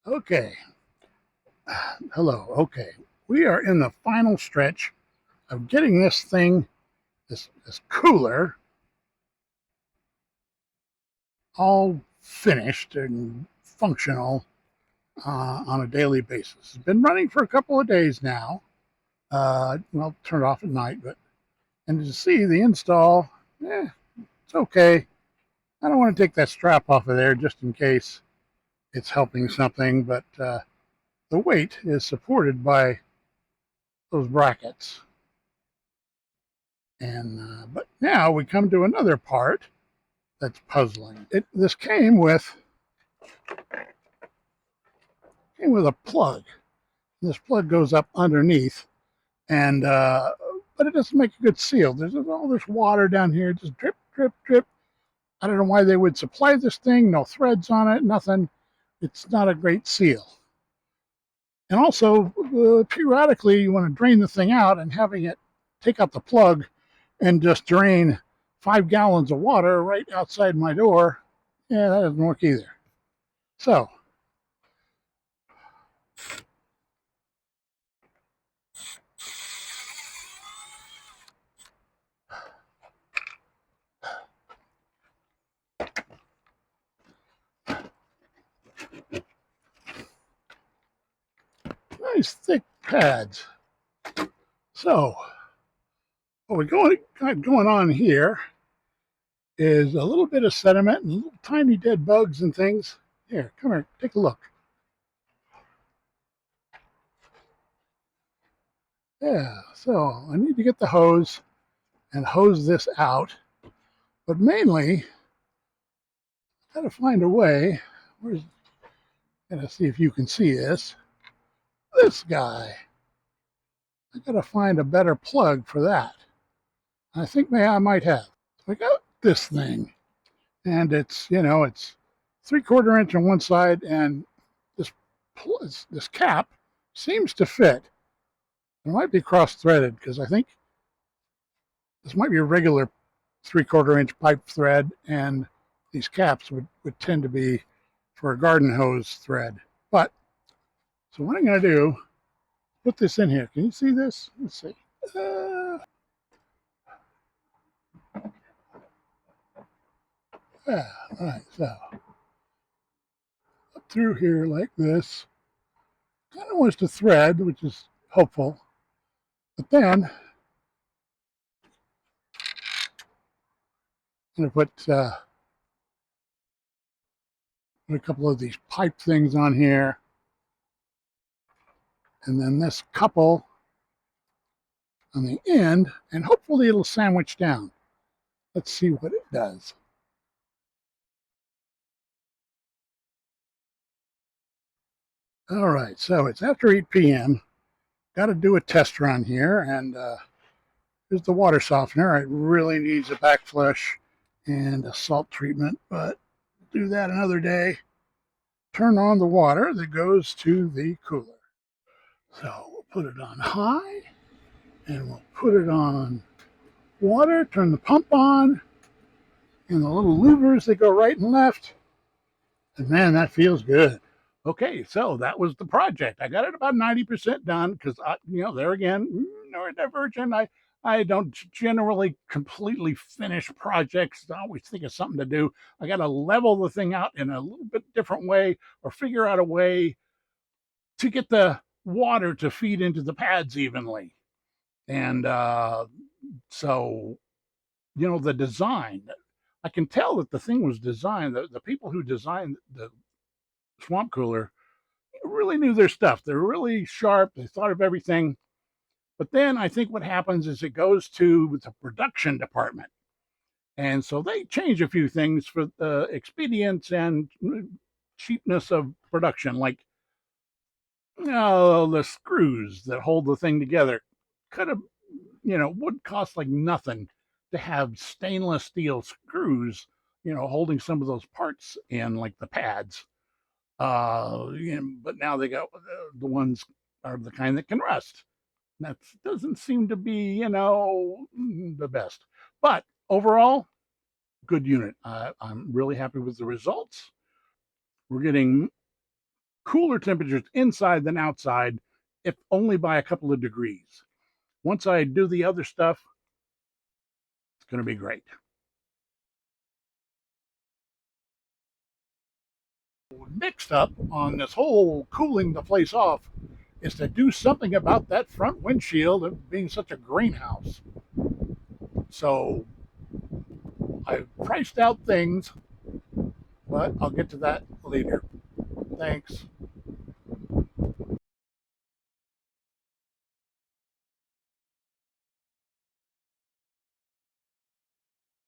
Okay, hello. Okay, we are in the final stretch of getting this thing, this cooler, all finished and functional on a daily basis. It's been running for a couple of days now. Well, turned off at night, but and to see the install, it's okay. I don't want to take that strap off of there just in case it's helping something, but the weight is supported by those brackets. And but now we come to another part that's puzzling. This came with a plug. This plug goes up underneath, and but it doesn't make a good seal. There's all this water down here, just drip, drip, drip. I don't know why they would supply this thing. No threads on it, nothing. It's not a great seal. And also, periodically, you want to drain the thing out, and having it take out the plug and just drain 5 gallons of water right outside my door, yeah, that doesn't work either. So, nice thick pads. So, what we got going on here is a little bit of sediment and little tiny dead bugs and things. Here, come here, take a look. Yeah, so I need to get the hose and hose this out, but mainly, I gotta find a way. Gotta see if you can see this. This guy. I gotta find a better plug for that. I think maybe I might have. So I got this thing, and it's 3/4 inch on one side, and this this cap seems to fit. It might be cross-threaded because I think this might be a regular 3/4 inch pipe thread, and these caps would tend to be for a garden hose thread. But so what I'm going to do, put this in here. Can you see this? Let's see. Yeah, all right. So up through here like this. Kind of wants to thread, which is hopeful. But then I'm going to put a couple of these pipe things on here. And then this couple on the end, and hopefully it'll sandwich down. Let's see what it does. All right, so it's after 8 p.m. Got to do a test run here, and here's the water softener. It really needs a back flush and a salt treatment, but do that another day. Turn on the water that goes to the cooler. So we'll put it on high, and we'll put it on water, turn the pump on, and the little louvers that go right and left. And man, that feels good. Okay, so that was the project. I got it about 90% done because, there again, neurodivergent. I don't generally completely finish projects. I always think of something to do. I got to level the thing out in a little bit different way or figure out a way to get the water to feed into the pads evenly. And so, the design, I can tell that the thing was designed, the people who designed the swamp cooler really knew their stuff. They're really sharp. They thought of everything. But then I think what happens is it goes to the production department. And so they change a few things for the expedience and cheapness of production, like the screws that hold the thing together could have, would cost like nothing to have stainless steel screws, holding some of those parts in, like the pads. But now they got the ones are the kind that can rust. That doesn't seem to be, the best. But overall, good unit. I'm really happy with the results. We're getting cooler temperatures inside than outside, if only by a couple of degrees. Once I do the other stuff, it's going to be great. Next up on this whole cooling the place off is to do something about that front windshield of being such a greenhouse. So I've priced out things, but I'll get to that later. Thanks.